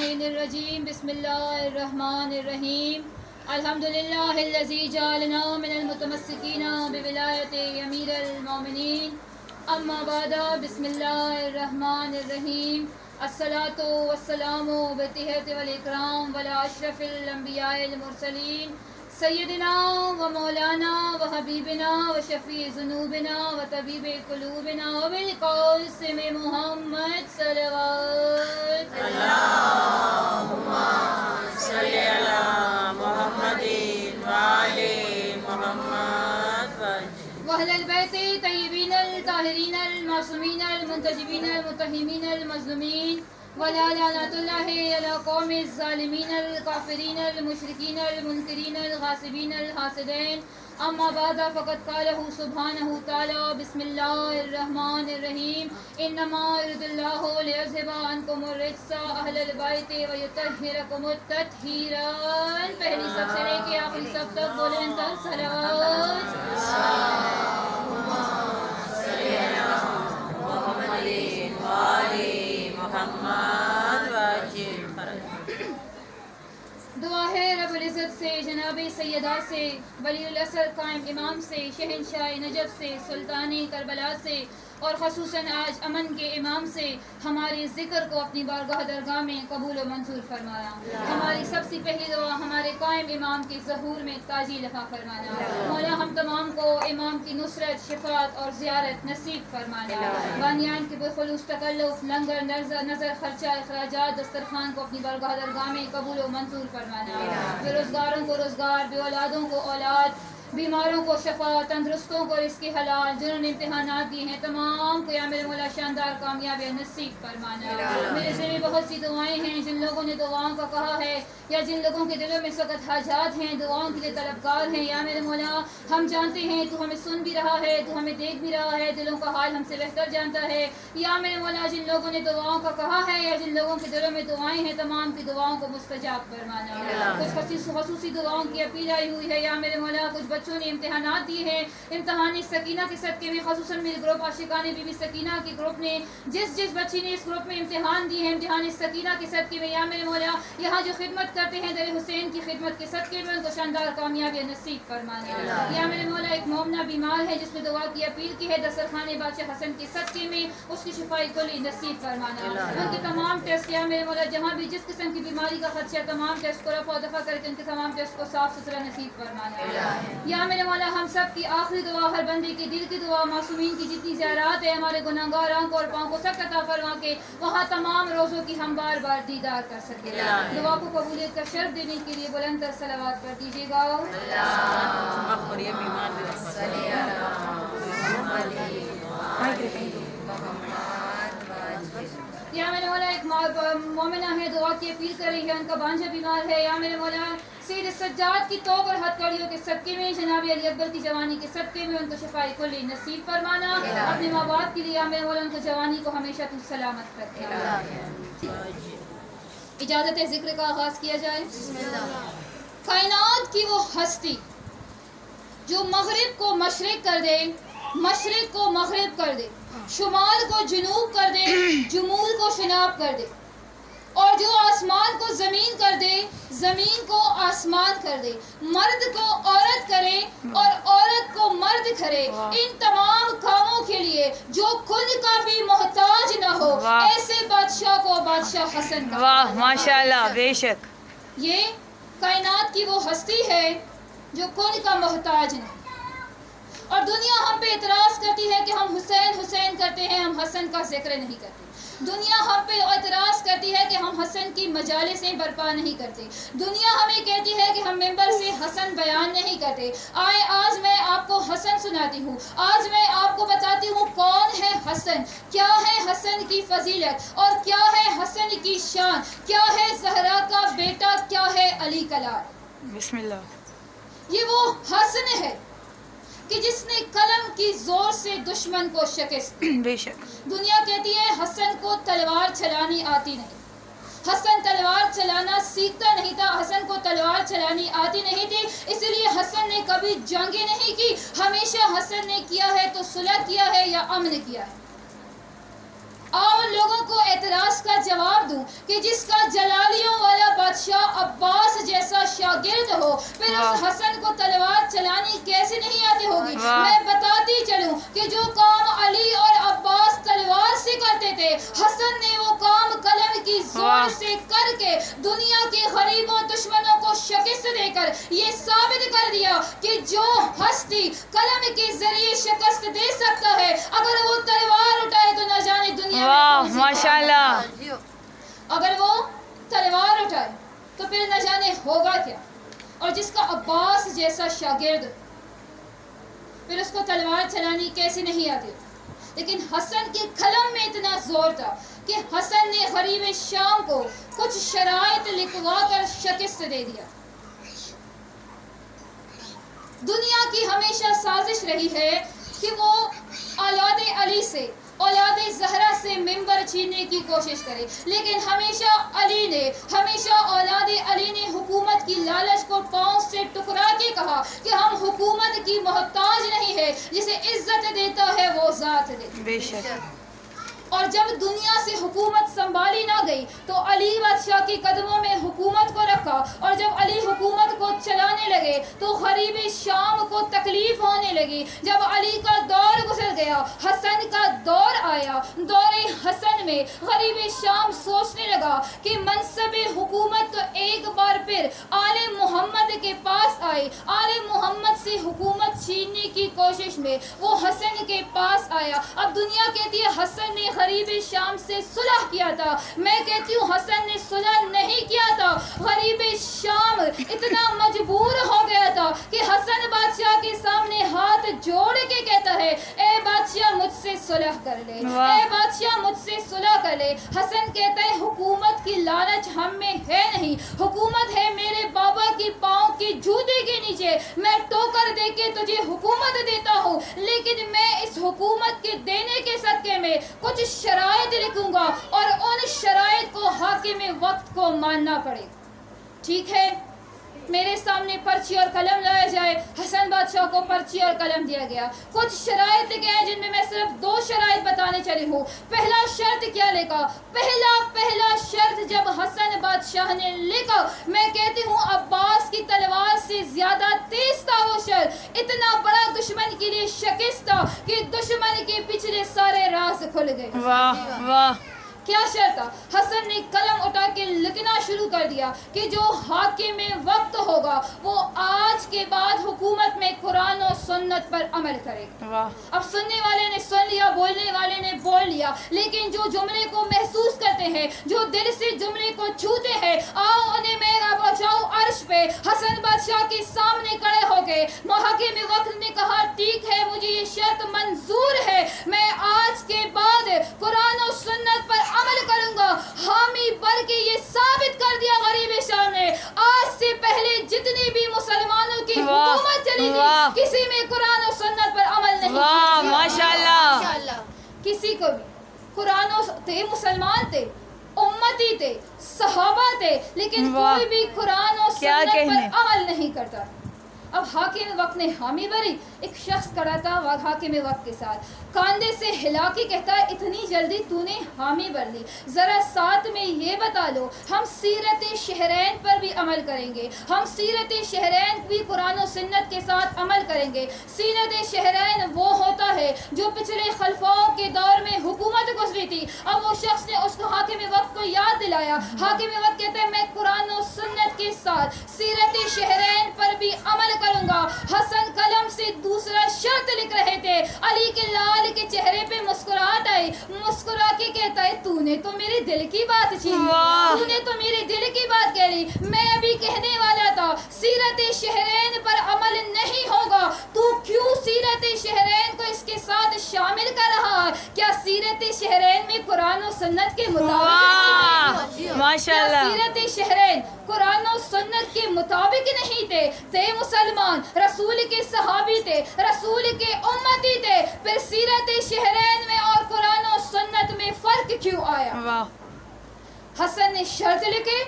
اللعین الرجیم بسم اللہ الرحمن الرحیم الحمدللہ الذی جعلنا من المتمسکین بولایت امیر المومنین اما بعد بسم اللہ الرحمن الرحیم الصلاۃ والسلام بالتحیۃ والاکرام وعلی اشرف الانبیاء المرسلین سیدنا و مولانا و حبیبنا و شفیع ذنوبنا و طبیب قلوبنا و بالقاسم محمد صلوات اللہم صلی علی محمد وآل محمد وأهل البيت الطيبين الطاهرين المعصومين المنتجبين المتهمين المظلومين ولا لعنة الله على قوم الظالمين الكافرين المشركين المنكرين الغاصبين الحاسدين اما بعد فقد قاله سبحانه تعالى بسم الله الرحمن الرحيم انما يريد الله ليذهب عنكم الرجس اهل البيت ويطهركم تطهيرا. پہلی صف سے لے کے آخری صف تک بلند تر صلوات. دعا ہے رب العزت سے، جناب سیدہ سے، ولی الاثر قائم امام سے، شہنشاہ نجف سے، سلطان کربلا سے، اور خصوصاً آج امن کے امام سے ہمارے ذکر کو اپنی بارگاہ درگاہ میں قبول و منظور فرمانا. ہماری سب سے پہلی دعا ہمارے قائم امام کے ظہور میں تاجی لفا فرمانا. مولا ہم تمام کو امام کی نصرت، شفاعت اور زیارت نصیب فرمانا. بانیان کے بخلوص تکلف، لنگر، نظر خرچہ، اخراجات، دسترخوان کو اپنی بارگاہ درگاہ میں قبول و منظور فرمانا. بے روزگاروں کو روزگار، بے اولادوں کو اولاد، بیماروں کو شفا، تندرستوں کو رزق حلال، جنہوں نے امتحانات دیے ہیں تمام کو یا میرے مولا شاندار کامیابی نصیب فرمانا. میرے ذمہ بہت سی دعائیں ہیں، جن لوگوں نے دعاؤں کا کہا ہے یا جن لوگوں کے دلوں میں اس وقت حاجات ہیں، دعاؤں کے لیے طلبگار ہیں، یا میرے مولا ہم جانتے ہیں تو ہمیں سن بھی رہا ہے، تو ہمیں دیکھ بھی رہا ہے، دلوں کا حال ہم سے بہتر جانتا ہے. یا میرے مولا جن لوگوں نے دعاؤں کا کہا ہے یا جن لوگوں کے دلوں میں دعائیں ہیں تمام کی دعاؤں کو مستجاب فرمانا. کچھ خصوصی دعاؤں کی اپیل آئی ہوئی ہے یا میرے مولا کچھ بچوں نے امتحانات دیے ہیں، امتحانی سکینہ کے صدقے میں خصوصاً میرے گروپ عاشقان بی بی سکینہ کے گروپ نے جس بچی نے اس گروپ میں امتحان دیے ہیں امتحانی سکینہ کے صدقے میں یا میرے مولا یہاں جو خدمت کرتے ہیں در حسین کی خدمت کے صدقے میں ان کو شاندار کامیابی نصیب فرمانا. یا میرے مولا ایک مومنہ بیمار ہے جس نے دعا کی اپیل کی ہے دسترخوان بادشاہ حسن کے صدقے میں اس کی شفائی کلی نصیب فرمانا. ان کے تمام ٹیسٹ یا میرے مولا جہاں بھی جس قسم کی بیماری کا خدشہ تمام ٹیسٹ کو رفع و دفع کر کے ان کے تمام ٹیسٹ کو صاف ستھرا نصیب فرمانا. یا میرے مولا ہم سب کی آخری دعا، ہر بندے کی دل کی دعا، معصومین کی جتنی زیارات ہے ہمارے گناہگار آنکھوں اور پاؤں کو سخت عطا فرما کے وہاں تمام روزوں کی ہم بار بار دیدار کر سکے. دعا کو قبولیت کا شرف دینے کے لیے بلند تر صلوات کر دیجیے گا. یا میرے مولا ایک مومنہ ہے دعا کی اپیل کر رہی ہے، ان کا بانجھا بیمار ہے. یا میرے مولا سید سجاد کی توب اور ہتھ کڑیوں کے صدقے میں جناب علی اکبر کی جوانی کے صدقے میں ان کو شفائی کلی نصیب فرمانا. اپنے ماں باپ کے لیے میرے مولا ان کو جوانی کو ہمیشہ تو سلامت رکھے. اجازت ہے ذکر کا آغاز کیا جائے. کائنات کی وہ ہستی جو مغرب کو مشرق کر دے، مشرق کو مغرب کر دے، شمال کو جنوب کر دے، جمود کو شناب کر دے، اور جو آسمان کو زمین کر دے، زمین کو آسمان کر دے، مرد کو عورت کرے اور عورت کو مرد کرے، ان تمام کاموں کے لیے جو خود کا بھی محتاج نہ ہو، ایسے بادشاہ کو بادشاہ حسن کا. واہ ماشاءاللہ، بے شک. یہ کائنات کی وہ ہستی ہے جو خود کا محتاج نہیں. اور دنیا ہم پہ اعتراض کرتی ہے کہ ہم حسین حسین کرتے ہیں، ہم حسن کا ذکر نہیں کرتے. دنیا ہم پہ اعتراض کرتی ہے کہ ہم حسن کی مجالسیں برپا نہیں کرتے. دنیا ہمیں کہتی ہے کہ ہم ممبر سے حسن بیان نہیں کرتے. آج میں آپ کو حسن سناتی ہوں. آج میں آپ کو بتاتی ہوں کون ہے حسن، کیا ہے حسن کی فضیلت اور کیا ہے حسن کی شان، کیا ہے زہرا کا بیٹا، کیا ہے علی کا لال. بسم اللہ. یہ وہ حسن ہے کہ جس نے قلم کی زور سے دشمن کو شکست. بے شک. دنیا کہتی ہے حسن کو تلوار چلانی آتی نہیں. حسن تلوار چلانا سیکھتا نہیں تھا، حسن کو تلوار چلانی آتی نہیں تھی، اس لیے حسن نے کبھی جنگیں نہیں کی. ہمیشہ حسن نے کیا ہے تو صلح کیا ہے یا امن کیا ہے. اور ان لوگوں کو اعتراض کا جواب دوں کہ جس کا جلالیوں والا بادشاہ عباس جیسا شاگرد ہو پھر اس حسن کو تلوار چلانی کیسے نہیں آتی ہوگی. میں بتاتی چلوں کہ جو کام علی اور عباس تلوار سے کرتے تھے حسن نے وہ کام قلم کی زور سے کر کے دنیا کے غریبوں دشمنوں کو شکست دے کر یہ ثابت کر دیا کہ جو ہستی قلم کے ذریعے شکست دے سکتا ہے اگر وہ تلوار اٹھائے تو نہ جانے دنیا میں ماشاءاللہ. اگر وہ تلوار اٹھائے تو پھر نہ جانے ہوگا کیا. اور جس کا عباس جیسا شاگرد پھر اس کو تلوار چلانی کیسے نہیں آتی. لیکن حسن کے قلم میں اتنا زور تھا کہ حسن نے غریب شام کو کچھ شرائط لکھوا کر شکست دے دیا. دنیا کی ہمیشہ سازش رہی ہے کہ وہ اولاد علی سے اولاد زہرا سے ممبر چھیننے کی کوشش کرے، لیکن ہمیشہ اولاد علی نے حکومت کی لالچ کو پاؤں سے ٹکرا کے کہا کہ ہم حکومت کی محتاج نہیں ہے، جسے عزت دیتا ہے وہ ذات دے. بے شک. اور جب دنیا سے حکومت سنبھالی نہ گئی تو علی بادشاہ کے قدموں میں حکومت کو رکھا، اور جب علی حکومت کو چلانے لگے تو غریب شام کو تکلیف ہونے لگی. جب علی کا دور گزر گیا حسن کا دور آیا. دور حسن میں غریب شام سوچنے لگا کہ منصب حکومت تو ایک بار پھر آل محمد کے پاس آئی. آل محمد سے حکومت چھیننے کی کوشش میں وہ حسن کے پاس آیا. اب دنیا کہتی ہے حسن نے غریب شام سے صلح کیا تھا، میں کہتی ہوں حسن نے صلح نہیں کیا تھا. غریب شام اتنا مجبور ہو گیا تھا کہ حسن بادشاہ کے سامنے ہاتھ جوڑ کے کہتا ہے اے بادشاہ مجھ سے صلح کر لے، اے بادشاہ مجھ سے صلح کر لے. حسن کہتا ہے حکومت کی لالچ ہم میں ہے نہیں، حکومت ہے میرے بابا کی پاؤں کی جوتے کے نیچے. میں ٹوکر دے کے تجھے حکومت دیتا ہوں، لیکن میں اس حکومت کے دینے کے صدقے میں کچھ شرائط لکھوں گا اور ان شرائط کو حاکم وقت کو ماننا پڑے. ٹھیک ہے، میرے سامنے پرچی اور قلم لایا جائے. حسن بادشاہ کو پرچی اور قلم دیا گیا. کچھ شرائط لکھے ہیں جن میں میں صرف 2 شرائط بتانے چلی ہوں. پہلا شرط کیا لکھا؟ پہلا شرط جب حسن بادشاہ نے لکھا، میں کہتی ہوں عباس کی تلوار سے زیادہ تیز تھا وہ شرط. اتنا بڑا دشمن کے لیے شکست تھا کہ دشمن کے پچھلے سارے راز کھل گئے. واہ واہ. کیا شرط تھا؟ حسن نے قلم اٹھا کے لکھنا شروع کر دیا کہ جو حاکم وقت ہوگا وہ آج کے بعد حکومت میں قرآن و سنت پر عمل کرے گا. اب سننے والے نے سن لیا، بولنے والے نے بول لیا، لیکن جو جملے کو محسوس کرتے ہیں، جو دل سے جملے کو چھوتے ہیں، آؤ انہیں میں پہنچاؤں عرش پہ. حسن بادشاہ کے سامنے کھڑے ہو گئے. حاکم وقت نے کہا ٹھیک ہے، مجھے یہ شرط منظور ہے، میں آج کے بعد قرآن و سنت پر عمل کروں گا. حامی بن کے یہ ثابت کر دیا غریب شام نے آج سے پہلے جتنی بھی مسلمانوں کی حکومت چلی تھی کسی میں قرآن و سنت پر عمل نہیں. واہ ماشاءاللہ. کسی کو بھی قرآن و تھے، مسلمان تھے، امتی تھے، صحابہ تھے، لیکن کوئی بھی قرآن و سنت پر عمل نہیں کرتا. اب حاکم وقت نے حامی بری. ایک شخص کھڑا تھا حاکم وقت کے ساتھ، کاندھے سے ہلا کے کہتا ہے اتنی جلدی تو نے حامی بھر لی، ذرا ساتھ میں یہ بتا لو ہم سیرت شہرین پر بھی عمل کریں گے، ہم سیرت شہرین بھی قرآن و سنت کے ساتھ عمل کریں گے. سیرت شہرین وہ ہوتا ہے جو پچھلے خلفاؤں کے دور میں حکومت گزری تھی. اب وہ شخص نے اس کو حاکم وقت کو یاد دلایا. حاکم وقت کہتے ہیں میں قرآن و سنت کے ساتھ سیرت شہرین پر بھی عمل کروں گا. حسن قلم سے دوسرا شرط لکھ رہے تھے. علی کے لال کے چہرے پہ مسکراہٹ آئی. مسکرا کے کہتا ہے تو نے تو میرے دل کی بات چھین لی، تو نے تو میرے دل کی بات کہہ لی. میں ابھی کہنے والا تھا سیرت شہرین پر عمل نہیں ہوگا، تو کیوں سیرت شہرین کو اس کے ساتھ شامل کر رہا ہے؟ کیا سیرت شہرین میں قرآن و سنت کے مطابق ماشاءاللہ سیرت شہرین قرآن و سنت کے مطابق نہیں تھے مسلمان، رسول کے صحابی تھے، رسول کے امتی تھے. پھر سیرت شہرین میں اور قرآن و سنت میں فرق کیوں آیا؟ حسن نے شرط لکھے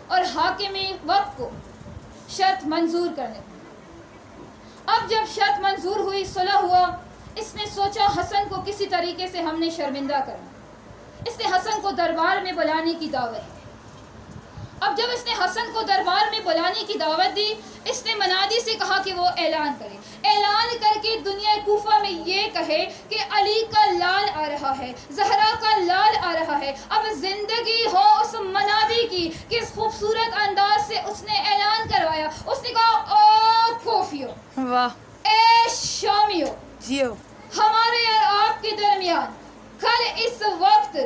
اور حاکم وقت کو شرط منظور کرنے. اب جب شرط منظور ہوئی، صلح ہوا، اس نے سوچا حسن کو کسی طریقے سے ہم نے شرمندہ کرنا. اس نے حسن کو دربار میں بلانے کی دعوت دی۔ اب جب اس نے حسن کو دربار میں بلانے کی دعوت دی، اس نے منادی سے کہا کہ وہ اعلان کرے، اعلان کر کے دنیا کوفہ میں یہ کہے کہ علی کا لال آ رہا ہے، زہرا کا لال آ رہا ہے۔ اب زندگی ہو اس منادی کی کہ اس خوبصورت انداز سے اس نے اعلان کروایا۔ اس نے کہا او کوفیو، واہ اے شامیو، جیو ہمارے اور آپ کے درمیان کل اس وقت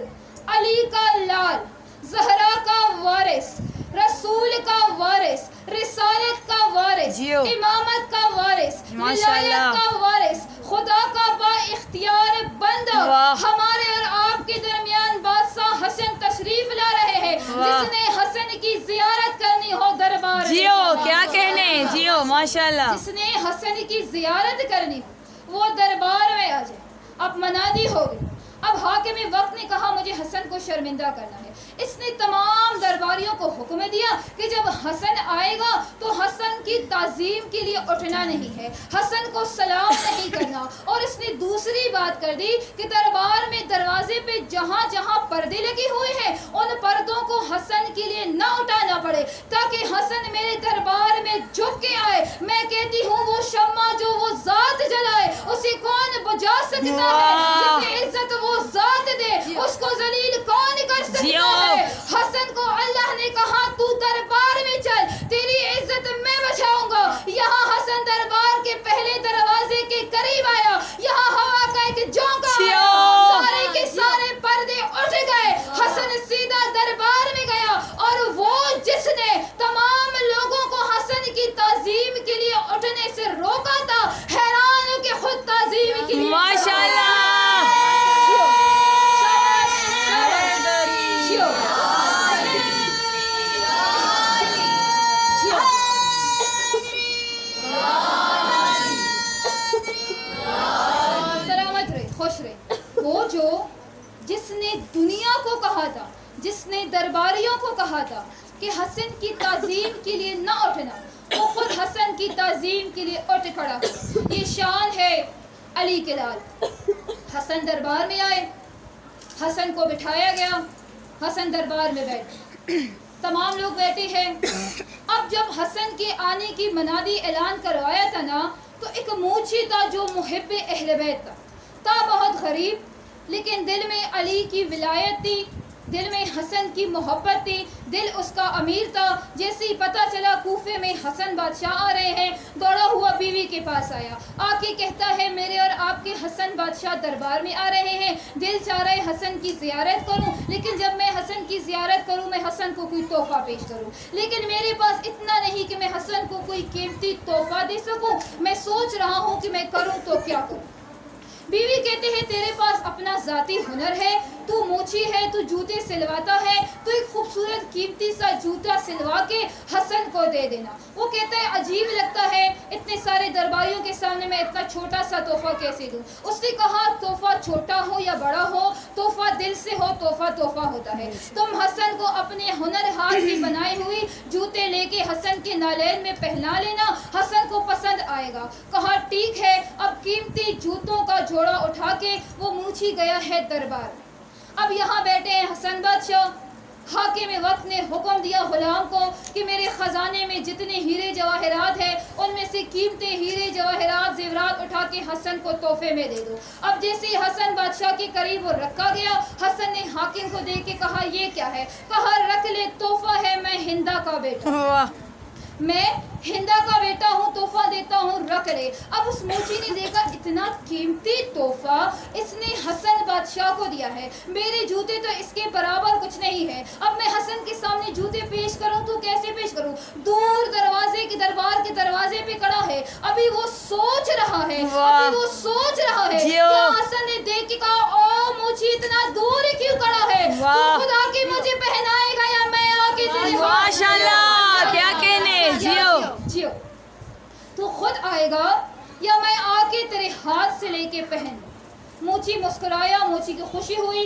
علی کا لال، زہرا کا وارث، رسول کا وارث، رسالت کا وارث، جیو امامت کا وارث، ماشاءاللہ، ولایت کا وارث، خدا کا با اختیار بندہ واہ، ہمارے اور آپ کے درمیان بادشاہ حسن تشریف لا رہے ہیں۔ واہ، جس نے حسن کی زیارت کرنی ہو دربار میں جیو کیا کہنے، جیو ماشاءاللہ، جس نے حسن کی زیارت کرنی ہو وہ دربار میں آ جائے۔ اب منادی ہو گئی۔ اب حاکم وقت نے کہا مجھے حسن کو شرمندہ کرنا ہے۔ اس نے تمام درباریوں کو حکم دیا کہ جب حسن آئے گا تو حسن کی تعظیم کے لیے اٹھنا نہیں ہے، حسن کو سلام نہیں کرنا۔ اور اس نے دوسری بات کر دی کہ دربار میں دروازے پہ جہاں جہاں پردے لگے ہوئے ہیں ان پردوں کو حسن کے لیے نہ اٹھانا پڑے، تاکہ حسن میرے دربار میں جھک کے آئے۔ میں کہتی ہوں وہ شمع جو وہ ذات جلائے اسے کون بجھا سکتا ہے؟ جسے عزت وہ ذات دے اس کو ذلیل کون کر سکتا ہے؟ حسن کو اللہ نے کہا تو دربار میں چل، تیری عزت میں بچاؤں گا۔ یہاں حسن دربار کے پہلے دروازے کے قریب آیا، یہاں ہوا کا ایک جھونکا آیا، سارے کے سارے پردے اٹھ گئے۔ حسن سیدھا دربار میں گیا اور وہ جس نے تمام لوگوں کو حسن کی تعظیم کے لیے اٹھنے سے روکا تھا، حیران ہو کہ خود تعظیم کے لیے ماشاءاللہ، جس نے دنیا کو کہا تھا، جس نے درباریوں کو کہا تھا کہ حسن کی تعظیم کے لیے نہ اٹھنا، وہ خود حسن کی تعظیم کے لیے اٹھ کھڑا ہوا۔ یہ شان ہے علی کے لال۔ حسن دربار میں آئے، حسن کو بٹھایا گیا، حسن دربار میں بیٹھے، تمام لوگ بیٹھے ہیں۔ اب جب حسن کے آنے کی منادی اعلان کروایا تھا نا، تو ایک موچی تھا جو محب اہل بیت تھا بہت غریب، لیکن دل میں علی کی ولایت تھی، دل میں حسن کی محبت تھی، دل اس کا امیر تھا۔ جیسے ہی پتہ چلا کوفے میں حسن بادشاہ آ رہے ہیں، دوڑا ہوا بیوی کے پاس آیا، آ کے کہتا ہے میرے اور آپ کے حسن بادشاہ دربار میں آ رہے ہیں، دل چاہ رہا ہے حسن کی زیارت کروں، لیکن جب میں حسن کی زیارت کروں میں حسن کو کوئی تحفہ پیش کروں، لیکن میرے پاس اتنا نہیں کہ میں حسن کو کوئی قیمتی تحفہ دے سکوں، میں سوچ رہا ہوں کہ میں کروں تو کیا کروں۔ بیوی کہتے ہیں تیرے پاس اپنا ذاتی ہنر ہے، تو موچی ہے، تو جوتے سلواتا ہے، تو ایک خوبصورت قیمتی سا جوتا سلوا کے حسن کو دے دینا۔ وہ کہتا ہے عجیب لگتا ہے اتنے سارے درباریوں کے سامنے میں اتنا چھوٹا سا تحفہ کیسے دوں۔ اس نے کہا تحفہ چھوٹا ہو یا بڑا ہو، تحفہ دل سے ہو، تحفہ تحفہ ہوتا ہے۔ تم حسن کو اپنے ہنر ہاتھ کی بنائی ہوئی جوتے لے کے حسن کے نالین میں پہنا لینا، حسن کو پسند آئے گا۔ کہا ٹھیک ہے۔ اب قیمتی جوتوں کا جوڑا اٹھا کے وہ موچی گیا ہے دربار۔ اب یہاں بیٹھے ہیں حسن بادشاہ۔ حاکم وقت نے حکم دیا غلام کو کہ میرے خزانے میں جتنے ہیرے جواہرات ہیں ان میں سے قیمتی ہیرے جواہرات زیورات اٹھا کے حسن کو تحفے میں دے دو۔ اب جیسے حسن بادشاہ کے قریب وہ رکھا گیا، حسن نے حاکم کو دیکھ کے کہا یہ کیا ہے؟ کہا رکھ لے، تحفہ ہے، میں ہندا کا بیٹا، میں ہندا کا بیٹا ہوں، تحفہ دیتا ہوں، رکھ لے۔ اب اس موچی نے دیکھا اتنا قیمتی تحفہ اس نے حسن بادشاہ کو دیا ہے، میرے جوتے تو اس کے برابر کچھ نہیں ہے، اب میں حسن کے سامنے جوتے پیش کروں تو کیسے پیش کروں؟ دور دروازے کے دربار کے دروازے پہ کھڑا ہے، ابھی وہ سوچ رہا ہے، ابھی وہ سوچ رہا ہے۔ کیا حسن نے دیکھ کے کہا او موچی اتنا دور کیوں کھڑا ہے؟ تو خود آ کے مجھے پہنائے گا یا میں آ کے تیرے ماشاءاللہ کیا کہنے، جیو تو خود آئے گا یا میں آ کے تیرے ہاتھ سے لے کے پہن لوں۔ موچی مسکرایا, موچی کی خوشی ہوئی.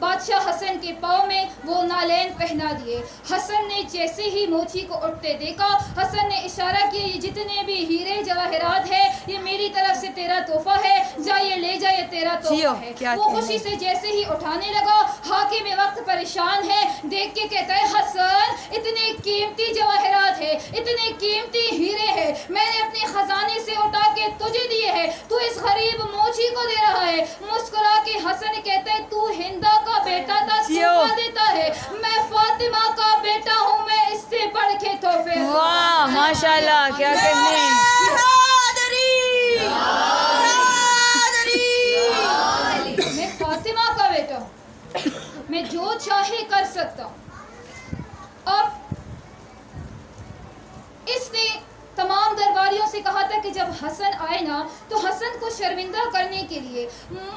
بادشاہ حسن کے پاؤں میں وہ نالین پہنا دیے. حسن نے جیسے ہی موچی کو اٹھتے دیکھا, حسن نے اشارہ کیا, یہ جتنے بھی ہیرے جواہرات ہے یہ میری طرف سے تیرا تحفہ ہے, جا یہ لے جا, یہ تیرا تحفہ ہے. وہ خوشی سے جیسے ہی اٹھانے لگا, حاکم وقت پریشان ہے, دیکھ کے کہتا ہے حسن اتنے قیمتی جواہرات ہے, اتنے قیمتی ہیرے ہیں, میں نے اپنے خزانے سے اٹھا کے تجھے دیے ہیں, تو اس غریب موچی کو دے رہا ہے. مسکرا کے حسن کہتا ہے تو ہندا کا بیٹا تھا, تحفہ دیتا ہے, میں فاطمہ کا بیٹا ہوں, میں اس سے بڑھ کے تحفے. واہ ماشاءاللہ, کیا کہنے. میں فاطمہ کا بیٹا ہوں, میں جو چاہے کر سکتا ہوں. اب اس نے تمام درباریوں سے کہا تھا کہ جب حسن آئے نا تو حسن کو شرمندہ کرنے کے لیے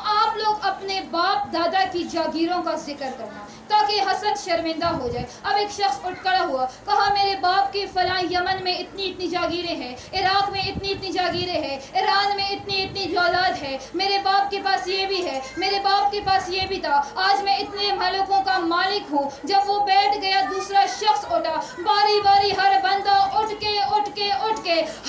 آپ لوگ اپنے باپ دادا کی جاگیروں کا ذکر کرنا تاکہ حسن شرمندہ ہو جائے. اب ایک شخص اٹھ کھڑا ہوا, کہا میرے باپ کی فلاں یمن میں اتنی اتنی جاگیریں ہیں, عراق میں اتنی اتنی جاگیریں ہیں, ایران میں اتنی اتنی جائیداد ہے, میرے باپ کے پاس یہ بھی ہے, میرے باپ کے پاس یہ بھی تھا, آج میں اتنے ملکوں کا مالک ہوں. جب وہ بیٹھ گیا دوسرا شخص اٹھا, باری باری ہر بندہ اٹھ کے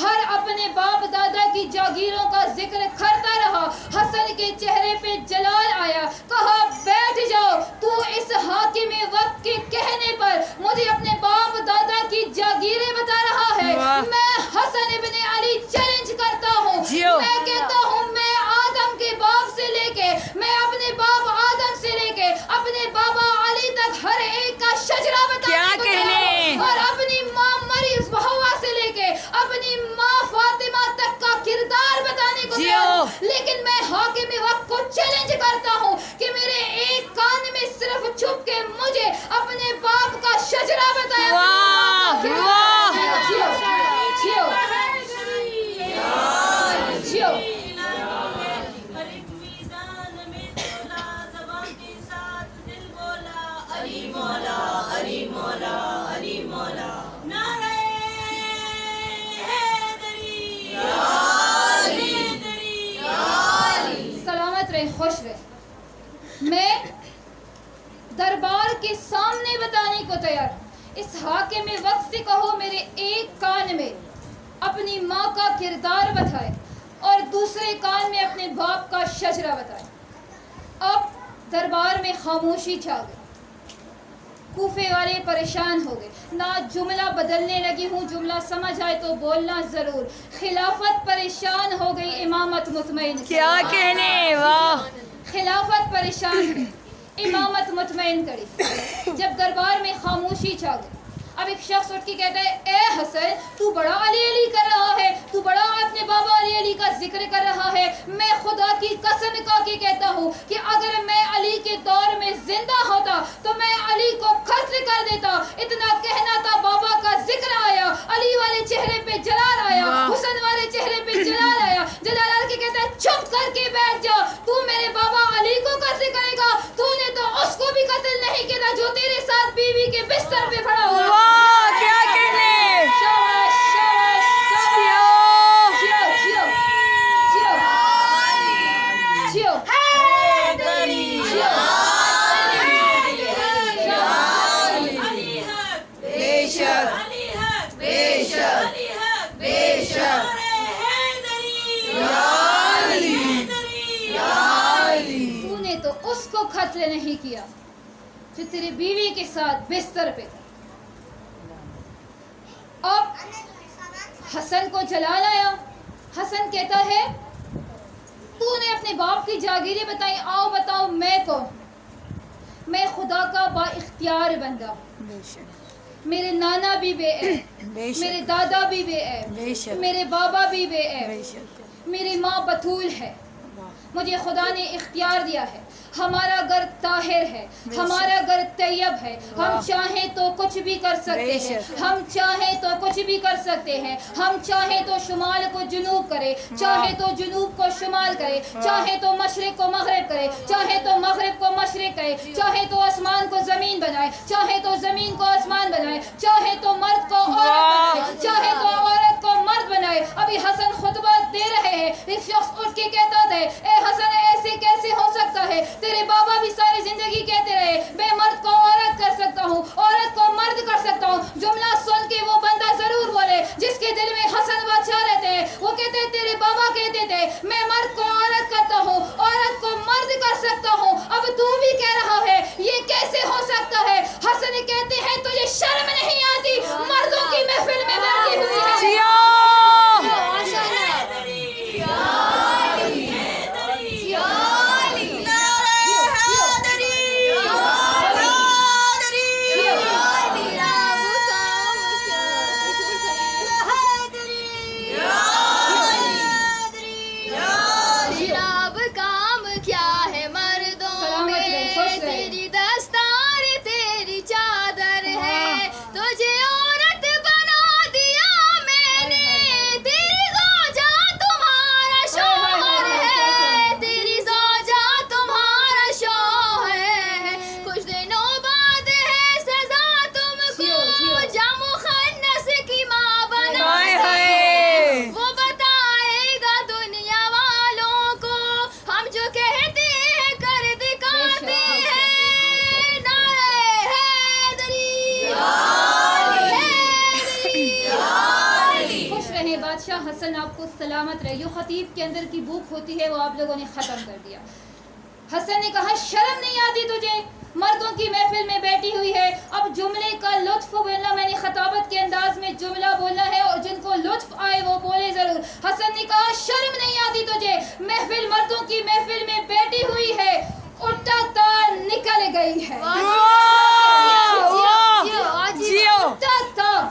ہر اپنے باپ دادا کی جاگیروں کا ذکر کرتا رہا. حسن کے چہرے پہ جلال آیا, کہا بیٹھ جاؤ, تو اس حاکم وقت کے کہنے پر مجھے اپنے باپ دادا کی جاگیریں بتا رہا ہے. میں حسن ابن علی چیلنج کرتا ہوں, میں کہتا ہوں میں آدم کے باپ سے لے کے, میں اپنے باپ آدم سے لے کے اپنے بابا علی تک ہر ایک کا شجرا بتانے کو تیار ہوں, اور اپنی ماں مریم حوا سے لے کے اپنی ماں فاطمہ تک کا کردار بتانے کو تیار ہوں. لیکن میں حاکم وقت کو چیلنج کرتا ہوں کہ میرے ایک کان میں صرف چھپ کے مجھے اپنے باپ کا شجرا بتایا. سلامت رہے, خوش رہے. میں دربار کے سامنے بتانے کو تیار ہوں. اس حاکم وقت سے کہو میرے ایک کان میں اپنی ماں کا کردار بتائے اور دوسرے کان میں اپنے باپ کا شجرا بتائے. اب دربار میں خاموشی چھا گئی. کوفے والے پریشان ہو گئے, نہ جملہ بدلنے لگی ہوں, جملہ سمجھ آئے تو بولنا ضرور. خلافت پریشان ہو گئی, امامت مطمئن. کیا کہنے, واہ. خلافت پریشان ہے, امامت مطمئن کری. جب دربار میں خاموشی چھا گئی, اب ایک شخص اٹھ کے کہتا ہے اے حسن تو بڑا علی علی کر رہا ہے, تو بڑا اپنے بابا علی علی کا ذکر کر رہا ہے. میں خدا کی قسم کھا کے کہتا ہوں کہ اگر میں علی کے دور میں زندہ ہوتا تو میں علی کو قتل کر دیتا. اتنا کہنا تھا, بابا کا ذکر آیا, علی والے چہرے پہ جلال آیا, حسن والے چہرے پہ جلال آیا. جلال آ کے کہتا ہے چپ کر کے بیٹھ جا, تو میرے بابا علی کو قتل کرے گا, تو نے تو اس کو بھی قتل نہیں کیا جو تیرے ساتھ بیوی کے بستر پہ پڑا ہوا. کیا کہنے. تو نے تو اس کو قتل نہیں کیا جو تیری بیوی کے ساتھ بستر پہ تھا. اب حسن کو جلال آیا. حسن کہتا ہے تو نے اپنے باپ کی جاگیریں بتائی, آؤ بتاؤ میں کون. میں خدا کا با اختیار بندہ. میرے نانا بھی بے عیب, میرے دادا بھی بے عیب, میرے بابا بھی بے عیب, میری ماں بطول ہے. مجھے خدا نے اختیار دیا ہے. ہمارا گھر طاہر ہے, ہمارا گھر طیب ہے. ہم چاہیں تو کچھ بھی کر سکتے ہیں, ہم چاہیں تو کچھ بھی کر سکتے ہیں. ہم چاہیں تو شمال کو جنوب کرے, چاہے تو جنوب کو شمال کرے, چاہے تو مشرق کو مغرب کرے, چاہے تو مغرب کو مشرق کرے, چاہے تو آسمان کو زمین بنائے, چاہے تو زمین کو آسمان بنائے, چاہے تو مرد کو عورت بنائے, چاہے تو عورت کو مرد بنائے. ابھی حسن خطبہ دے رہے ہیں, ایک شخص اٹھ کے کہتا ہے اے حسن آپ کو سلامت رہے. جو خطیب کے اندر کی بھوک ہوتی ہے وہ آپ لوگوں نے ختم کر دیا. حسن نے کہا شرم نہیں آتی تجھے؟ مردوں کی محفل میں بیٹھی ہوئی ہے. اب جملے کا لطف بولنا، میں نے خطابت کے انداز میں جملہ بولنا ہے اور جن کو لطف آئے وہ بولے ضرور. حسن نے کہا شرم نہیں آتی تجھے؟ محفل مردوں کی محفل میں بیٹھی ہوئی ہے، اٹھا تار نکل گئی ہے. اٹھا تار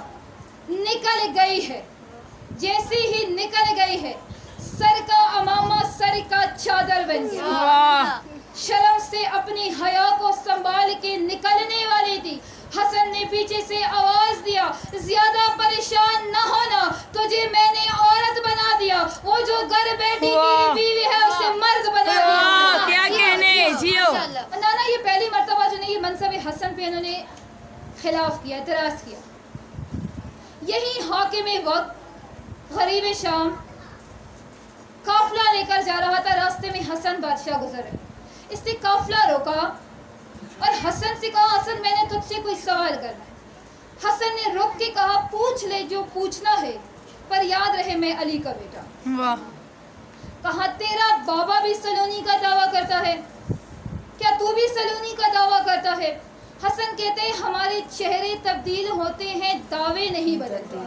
نکل گئی ہے. جیسی ہی نکل گئی ہے سر کا امامہ سر کا چادر بن گیا. شرم سے اپنی حیا کو سنبھال کے نکلنے والی تھی. حسن نے پیچھے سے آواز دیا زیادہ پریشان نہ ہونا، تجھے میں نے عورت بنا دیا. وہ جو گھر بیٹھی بیوی ہے اسے مرد بنا دیا. کیا کہنے جیو. نانا یہ پہلی مرتبہ جو نے یہ منصب حسن پہ انہوں نے خلاف کیا، اعتراض کیا. یہی حاکم وقت غریب شام قافلہ لے کر جا رہا تھا. راستے میں حسن بادشاہ گزر رہے. اس نے قافلہ روکا اور حسن سے کہا حسن میں نے تجھ سے کوئی سوال کرنا ہے. حسن نے رک کے کہا پوچھ لے جو پوچھنا ہے، پر یاد رہے میں علی کا بیٹا. کہا تیرا بابا بھی سلونی کا دعویٰ کرتا ہے، کیا تو بھی سلونی کا دعویٰ کرتا ہے؟ حسن کہتے ہیں ہمارے چہرے تبدیل ہوتے ہیں، دعوے نہیں بدلتے.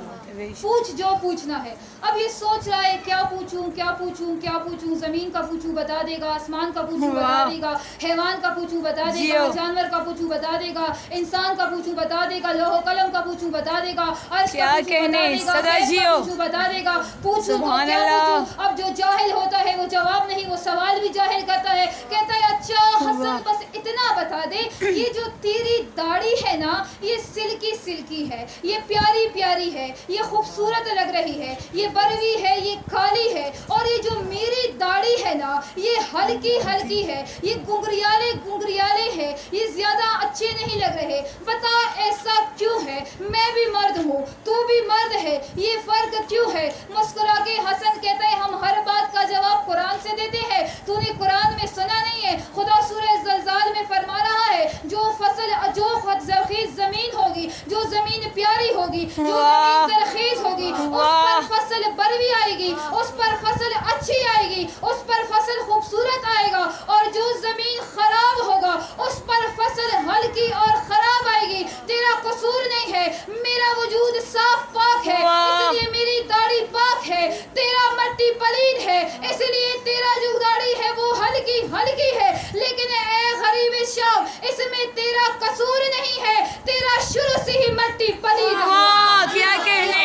پوچھ جو پوچھنا ہے. اب یہ سوچ رہا ہے کیا پوچھوں کیا پوچھوں کیا پوچھوں. زمین کا پوچھوں بتا دے گا، آسمان کا پوچھوں بتا دے گا، حیوان کا پوچھوں بتا دے گا، جانور کا پوچھوں بتا دے گا، انسان کا پوچھوں بتا دے گا، لوح و قلم کا پوچھوں بتا دے گا، عرش کا پوچھوں بتا دے گا. پوچھوں تو کیا پوچھوں. اب جو جاہل ہوتا ہے وہ جواب نہیں، وہ سوال بھی جاہل کرتا ہے. کہتا ہے اچھا حسن بس اتنا بتا دے، یہ جو تیری داڑھی ہے نا یہ سلکی سلکی ہے، یہ پیاری پیاری ہے، یہ خوبصورت لگ رہی ہے، یہ بروی ہے، یہ کالی ہے، اور یہ جو میری داڑھی ہے نا یہ ہلکی ہلکی ہے، یہ گنگریالے گنگریالے ہے، یہ زیادہ اچھے نہیں لگ رہے. بتا ایسا کیوں ہے؟ میں بھی مرد ہوں تو بھی مرد ہے، یہ فرق کیوں ہے؟ مسکرا کے حسن کہتا ہے ہم ہر بات کا جواب قرآن سے دیتے ہیں، تو نے قرآن میں سنا نہیں ہے؟ خدا سورہ زلزال میں فرما رہا ہے جو فصل جو زرخیز زمین ہوگی، جو زمین پیاری ہوگی، جو زمین زرخیز ہوگی اس پر فصل بروی آئے گی، اس پر فصل اچھی آئے گی، اس پر فصل خوبصورت آئے گا. اور جو زمین خراب ہوگا اس پر فصل ہلکی اور خراب آئے گی. تیرا قصور نہیں ہے، میرا وجود صاف پاک ہے اس لیے میری داڑھی پاک ہے، تیرا مٹی پلید ہے اس لیے تیرا جو داڑھی ہے وہ ہلکی ہلکی ہے. لیکن اے غریب شام اس میں تیرا قصور نہیں ہے، تیرا شروع سے ہی مٹی پلید ہے. کیا کہنے.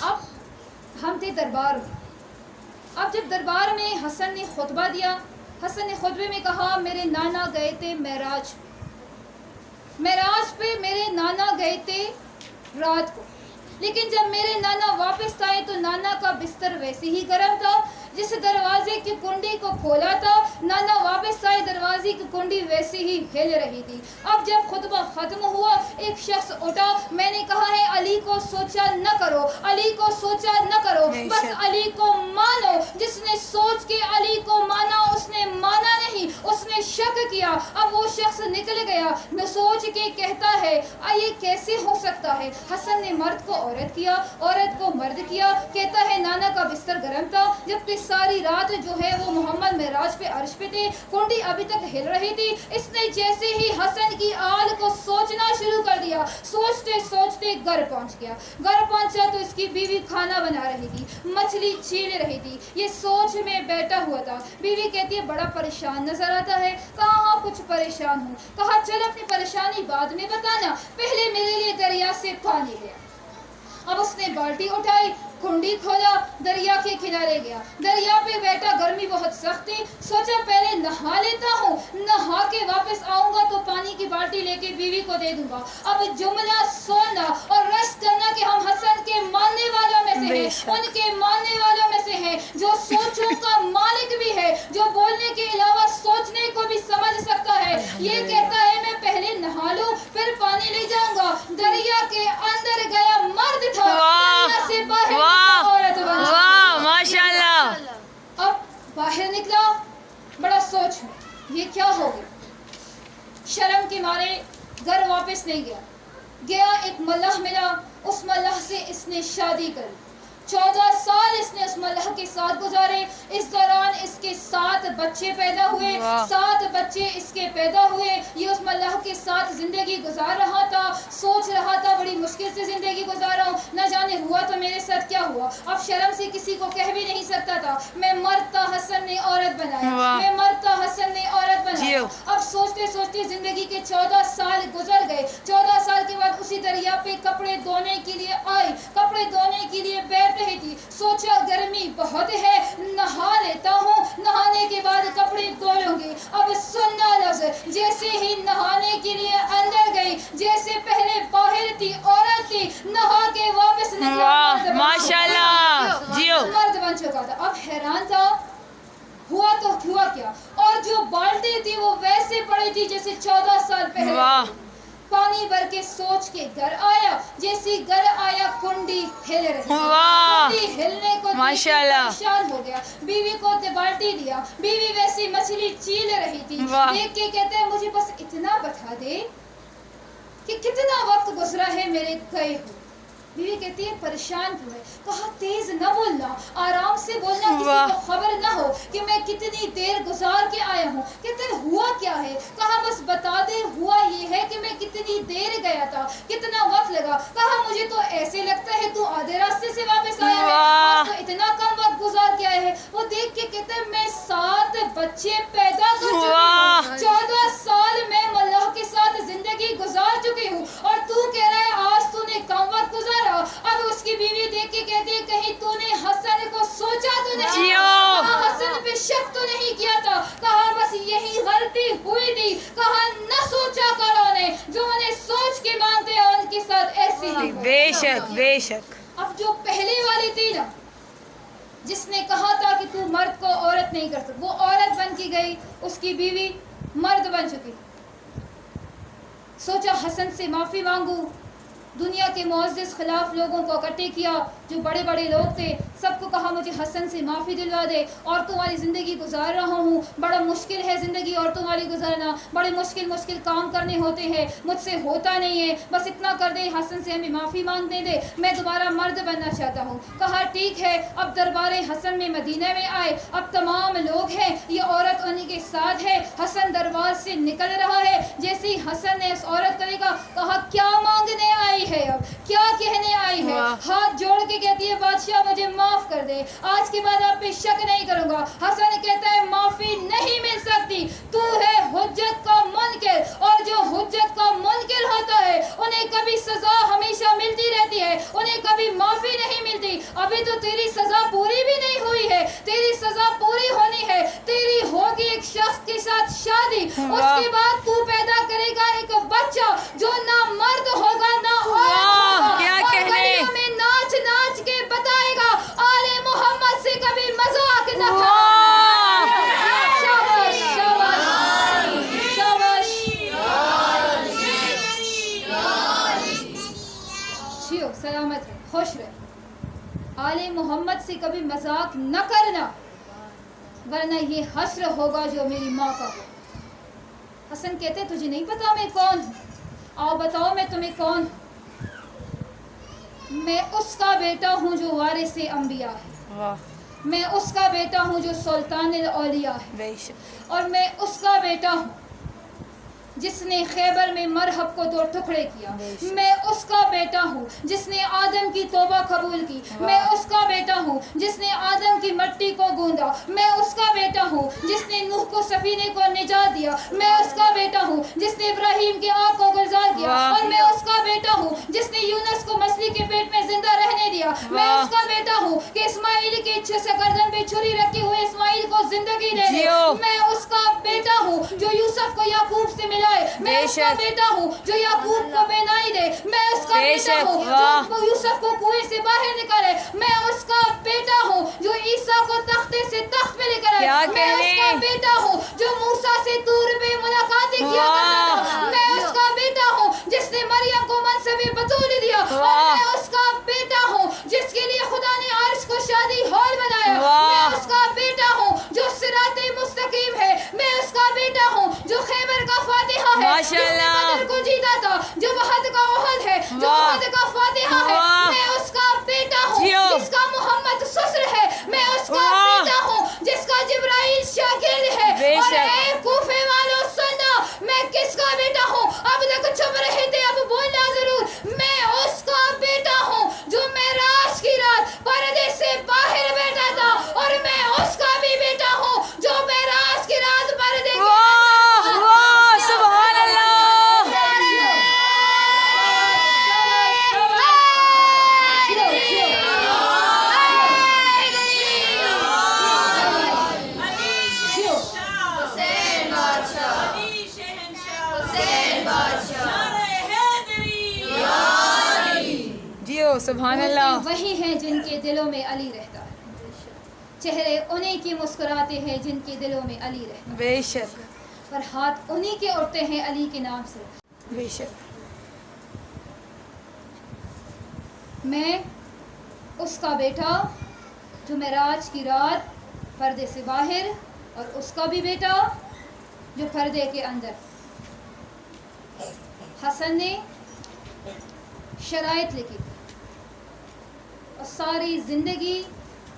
اب ہم تھے دربار میں. اب جب دربار میں حسن نے خطبہ دیا، حسن نے خطبے میں کہا میرے نانا گئے تھے معراج پہ میرے نانا گئے تھے رات کو، لیکن جب میرے نانا واپس آئے تو نانا کا بستر ویسے ہی گرم تھا. جس دروازے کی کنڈی کو کھولا تھا نانا واپس آئے دروازے کی کنڈی ویسے ہی ہل رہی تھی. اب جب خطبہ ختم ہوا ایک شخص اٹھا، میں نے کہا ہے علی کو سوچا نہ کرو، علی کو سوچا نہ کرو، بس علی کو مانو. جس نے سوچ کے علی کو مانا اس نے مانا نہیں، اس نے شک کیا. اب وہ شخص نکل گیا، میں سوچ کے کہتا ہے یہ کیسے ہو سکتا ہے؟ حسن نے مرد کو عورت کیا، عورت کو مرد کیا. کہتا ہے نانا کا بستر گرم تھا جبکہ ساری رات جو ہے وہ محمد معراج پہ عرش پہ تھے، کنڈی ابھی تک ہل رہی تھی. اس نے جیسے ہی حسن کی آل کو سوچنا شروع کر دیا، سوچتے سوچتے گھر پہنچ گیا. گھر پہنچا تو اس کی بیوی کھانا بنا رہی تھی، مچھلی چھیل رہی تھی. یہ سوچ میں بیٹھا ہوا تھا. بیوی کہتی ہے بڑا پریشان نظر آتا ہے. کہا ہاں کچھ پریشان ہوں. کہا چل اپنی پریشانی بعد میں بتانا، پہلے میرے لیے دریا سے پانی لے. اب اس نے بالٹی اٹھائی، کنڈی کھولا، دریا کے کنارے گیا. دریا پہ بیٹھا، گرمی بہت سخت تھی. سوچا پہلے نہا لیتا ہوں، نہا کے واپس آؤں گا تو پانی کی بالٹی لے کے بیوی کو دے دوں گا. اب جملہ سننا اور رشک کرنا کہ ہم حسن کے ماننے والوں میں سے ہیں، ان کے ماننے والوں میں سے ہیں جو سوچوں کا مالک بھی ہے، جو بولنے کے علاوہ سوچنے کو بھی سمجھ سکتا ہے. یہ کہتا ہے میں پہلے نہا لوں پھر پانی لے جاؤں گا. دریا کے اندر گیا، مرد تھا، دریا سے باہر عورت بنا. ماشاءاللہ. اب باہر یہ کیا ہو گیا؟ شرم کے مارے گھر واپس نہیں گیا، ایک ملح ملا، اس ملح سے اس نے شادی کر لی۔ 14 سال اس نے اس ملح کے ساتھ گزارے، اس دوران اس کے 7 بچے پیدا ہوئے، 7 بچے اس کے پیدا ہوئے۔ یہ اس ملح کے ساتھ زندگی گزار رہا تھا، سوچ رہا تھا بڑی مشکل سے زندگی گزار رہا ہوں، نہ جانے ہوا تو میرے ساتھ کیا ہوا۔ اب شرم سے کسی کو کہہ بھی نہیں سکتا تھا میں مرد تھا، حسن نے عورت بنایا، میں مرد تھا، حسن نے عورت بنایا۔ اب سوچتے سوچتے زندگی کے 14 سال گزر گئے۔ 14 سال کے بعد اسی دریا پہ کپڑے دھونے کے لیے آئی، کپڑے دھونے کے لیے بیٹھ رہی تھی، سوچا گرمی بہت ہے، نہا لیتا ہوں، نہانے کے بعد کپڑے دھو لوں گی۔ اب سننا لفظ، جیسے ہی نہانے کے لیے اندر گئی، جیسے پہلے باہر تھی، عورت تھی، نہا کے واپس نکلا، ماشاءاللہ جیو مرد بن چکا تھا۔ اب حیران تھا ہوا تو ہوا کیا، اور جو بالٹی تھی وہ ویسے پڑی تھی جیسے 14 سال پہلے۔ پانی بھر کے سوچ کے گھر آیا، جیسی گھر آیا کنڈی ہل رہی، کنڈی ہلنے کو پریشان ہو گیا، بیوی کو بالٹی دیا، بیوی ویسی مچھلی چیل رہی تھی، دیکھ کے کہتے ہیں مجھے بس اتنا بتا دے کہ کتنا وقت گزرا ہے میرے گئے ہو۔ بیوی کہتی ہے پریشان کیوں ہے؟ کہا تیز نہ بولنا، آرام سے بولنا، کسی کو خبر نہ ہو کہ میں کتنی دیر گزار کے آیا ہوں۔ کہتے ہیں ہوا کیا ہے؟ کہا بس بتا دے، ہوا یہ ہے کہ میں کتنی دیر گیا تھا، کتنا وقت لگا۔ کہا مجھے تو ایسے لگتا ہے تو آدھے راستے سے واپس آیا ہے، آج تو اتنا کم وقت گزار کے آیا ہے۔ وہ دیکھ کے کہتے ہیں میں 7 بچے پیدا کر چکی ہوں، 14 سال میں ملح کے ساتھ زندگی گزار چکی ہوں، اور تو کہہ رہا ہے آج تو نے کم وقت گزارا۔ اب اس کی بیوی دیکھ کے کہتی ہے کہیں تو نے حسن کو سوچا تو نہیں، کہا حسن پہ شک تو نہیں کیا تھا، کہا بس یہی غلطی ہوئی تھی، کہا نہ سوچا کرو نے، جو انہیں سوچ کے مانتے ہیں ان کے ساتھ ایسی ہی بے شک بے شک۔ اب جو پہلے والی تھی نا جس نے کہا تھا کہ تو مرد کو عورت نہیں کر سکتی، وہ عورت بن کے گئی، اس کی بیوی مرد بن چکی۔ سوچا حسن سے معافی مانگوں، دنیا کے معزز خلاف لوگوں کو اکٹھے کیا، جو بڑے بڑے لوگ تھے سب کو کہا مجھے حسن سے معافی دلوا دے، عورتوں والی زندگی گزار رہا ہوں، بڑا مشکل ہے زندگی عورتوں والی گزارنا، بڑے مشکل کام کرنے ہوتے ہیں، مجھ سے ہوتا نہیں ہے، بس اتنا کر دے حسن سے ہمیں معافی مانگنے دے، میں دوبارہ مرد بننا چاہتا ہوں۔ کہا ٹھیک ہے۔ اب دربار حسن میں مدینہ میں آئے، اب تمام لوگ ہیں، یہ عورت انہی کے ساتھ ہے، حسن دربار سے نکل رہا ہے، جیسے ہی حسن نے اس عورت کو دیکھا کہا کیا مانگنے آئی ہے، اب کیا کہنے آئی ہے؟ ہاتھ جوڑ کے کہتی ہے بادشاہ مجھے معاف کر دے، آج کے بعد آپ پہ شک نہیں کروں گا۔ حسن کہتا ہے معافی نہیں مل سکتی، تو ہے حجت کا منکر، اور جو حجت کا منکر ہوتا ہے انہیں کبھی سزا ہمیشہ ملتی رہتی ہے، انہیں کبھی معافی نہیں ملتی۔ ابھی تو تیری سزا پوری بھی نہیں ہوئی ہے، تیری سزا پوری ہونی ہے، تیری ہوگی ایک شخص کے ساتھ شادی، اس کے بعد تو پیدا کرے گا ایک بچہ جو نہ مرد ہوگا نہ میں ناچ ناچ کے بتائے گا آل محمد سے کبھی مذاق نہ سلامت ہے، خوش رہے، آل محمد سے کبھی مذاق نہ کرنا ورنہ یہ حشر ہوگا جو میری ماں کا ہو۔ حسن کہتے تجھے نہیں پتا میں کون ہوں؟ آؤ بتاؤ میں تمہیں کون ہوں؟ میں اس کا بیٹا ہوں جو وارث انبیاء ہے، میں اس کا بیٹا ہوں جو سلطان الاولیاء ہے، اور میں اس کا بیٹا ہوں جس نے خیبر میں مرحب کو 2 ٹکڑے کیا، میں اس کا بیٹا ہوں جس نے آدم کی توبہ قبول کی، میں اس کا بیٹا ہوں جس نے آدم کی مٹی کو گوندا، میں اس کا بیٹا ہوں جس نے نوح کو سفینے کو نجات دیا، میں اس کا بیٹا ہوں جس نے ابراہیم کی آنکھ کو گلزار کیا، اور میں اس کا بیٹا ہوں جس نے یونس کو مچھلی کے پیٹ میں زندہ رہنے دیا، میں اس کا بیٹا ہوں کہ اسماعیل کے گردن پہ چھری رکھی ہوئے اسماعیل کو زندگی دے دے، میں اس کا بیٹا ہوں جو یوسف کو یعقوب سے ملا، میں اس کا بیٹا ہوں جو یعقوب کو بینائی دے، میں اس کا بیٹا ہوں جو یوسف کو کنویں سے باہر نکالے، میں اس کا بیٹا ہوں جو عیسیٰ کو تختے سے تخت پہ لے کر آئے، میں اس کا بیٹا ہوں جو موسیٰ سے طور پہ ملاقاتیں کیا کرتا تھا، میں اس کا بیٹا ہوں جس نے مریم کو منصب بطول دیا، اور میں اس کا بیٹا ہوں جس کے لیے خدا نے عرش کو شادی ہال بنایا، میں اس کا بیٹا ہوں جو صراط مستقیم ہے، میں اس کا بیٹا سبحان بولتے اللہ. وہی ہیں جن کے دلوں میں علی رہتا ہے. چہرے انہی کی مسکراتے ہیں جن کے دلوں میں علی رہتا ہے. بے شک اور ہاتھ انہی کے اٹھتے ہیں علی کے نام سے. بے شک. میں اس کا بیٹا جو معراج کی رات پردے سے باہر، اور اس کا بھی بیٹا جو پردے کے اندر. حسن نے شرائط لکھی اور ساری زندگی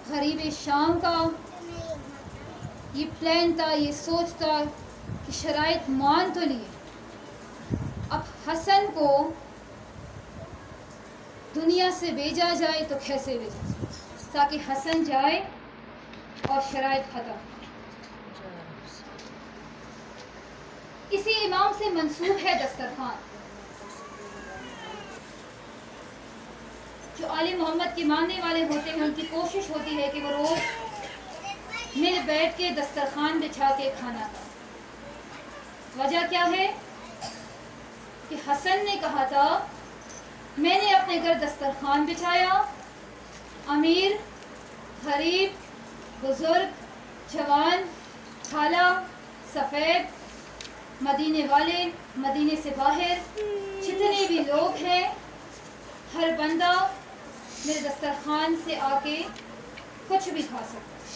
غریب شام کا یہ پلان تھا، یہ سوچ تھا کہ شرائط مان تو لیے، اب حسن کو دنیا سے بھیجا جائے تو کیسے بھیجا جائے تاکہ حسن جائے اور شرائط ختم. اسی امام سے منسوب ہے دسترخوان. جو آل محمد کے ماننے والے ہوتے ہیں ان کی کوشش ہوتی ہے کہ وہ روز مل بیٹھ کے دسترخوان بچھا کے کھانا کھائیں. وجہ کیا ہے کہ حسن نے کہا تھا میں نے اپنے گھر دسترخوان بچھایا، امیر، غریب، بزرگ، جوان، کالا، سفید، مدینے والے، مدینے سے باہر، جتنے بھی لوگ ہیں، ہر بندہ میرے دسترخوان سے آ کے کچھ بھی کھا سکتا ہے.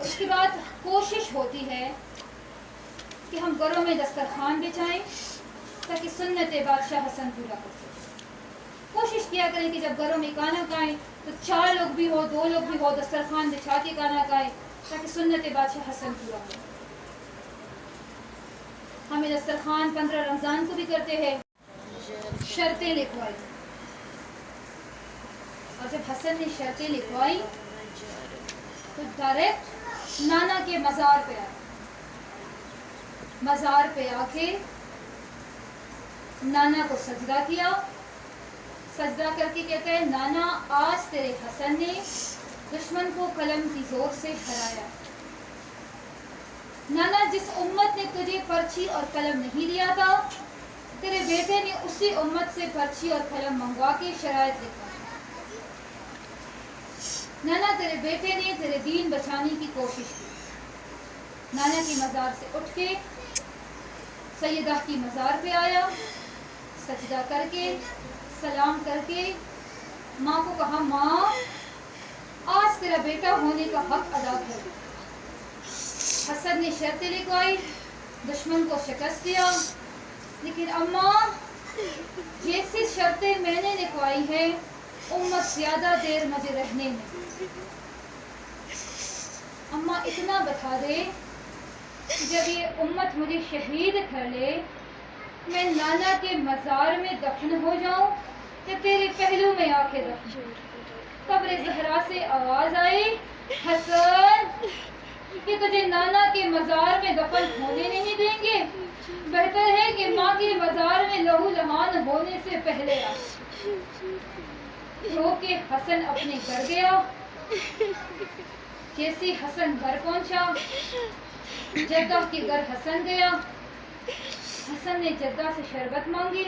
اس کے بعد کوشش ہوتی ہے کہ ہم گھروں میں دسترخوان بچھائیں تاکہ سنت بادشاہ حسن پورا کر سکیں. کوشش کیا کریں کہ جب گھروں میں کھانا کھائیں تو 4 لوگ بھی ہو، 2 لوگ بھی ہو، دسترخوان بچھا کے کھانا کھائیں تاکہ سنت بادشاہ حسن پورا ہو. ہمیں دسترخوان 15 رمضان کو بھی کرتے ہیں. شرطیں لکھوائی اور جب حسن نے شرطیں لکھوائی تو ڈائریکٹ نانا کے مزار پہ آئے. مزار پہ آ کے نانا کو سجدہ کیا. سجدہ کر کے کہتا ہے نانا آج تیرے حسن نے دشمن کو قلم کی زور سے ہرایا. نانا جس امت نے تجھے پرچی اور قلم نہیں دیا تھا تیرے بیٹے نے اسی امت سے پرچی اور قلم منگوا کے شرائط لکھا. نانا تیرے بیٹے نے تیرے دین بچانے کی کوشش کی. نانا کی مزار سے اٹھ کے سیدہ کی مزار پہ آیا، سجدہ کر کے سلام کر کے ماں کو کہا ماں آج تیرا بیٹا ہونے کا حق ادا کر. حسن نے شرطیں لکھوائی، دشمن کو شکست دیا، لیکن اماں جیسی شرطیں میں نے لکھوائی ہیں امت زیادہ دیر مجھے رہنے میں. اماں اتنا بتا دے کہ جب یہ امت مجھے شہید کر لے میں نانا کے مزار میں دفن ہو جاؤں یا تیرے پہلو میں آ کے دفن. قبر زہرا سے آواز آئی حسن کہ تجھے نانا کے مزار میں دفن ہونے نہیں دیں گے، بہتر ہے کہ ماں کے مزار میں لہو لہان ہونے سے پہلے آ. رو کے حسن اپنے گھر گیا. جیسے حسن گھر پہنچا جدہ کے گھر حسن گیا. حسن نے جدہ سے شربت مانگی،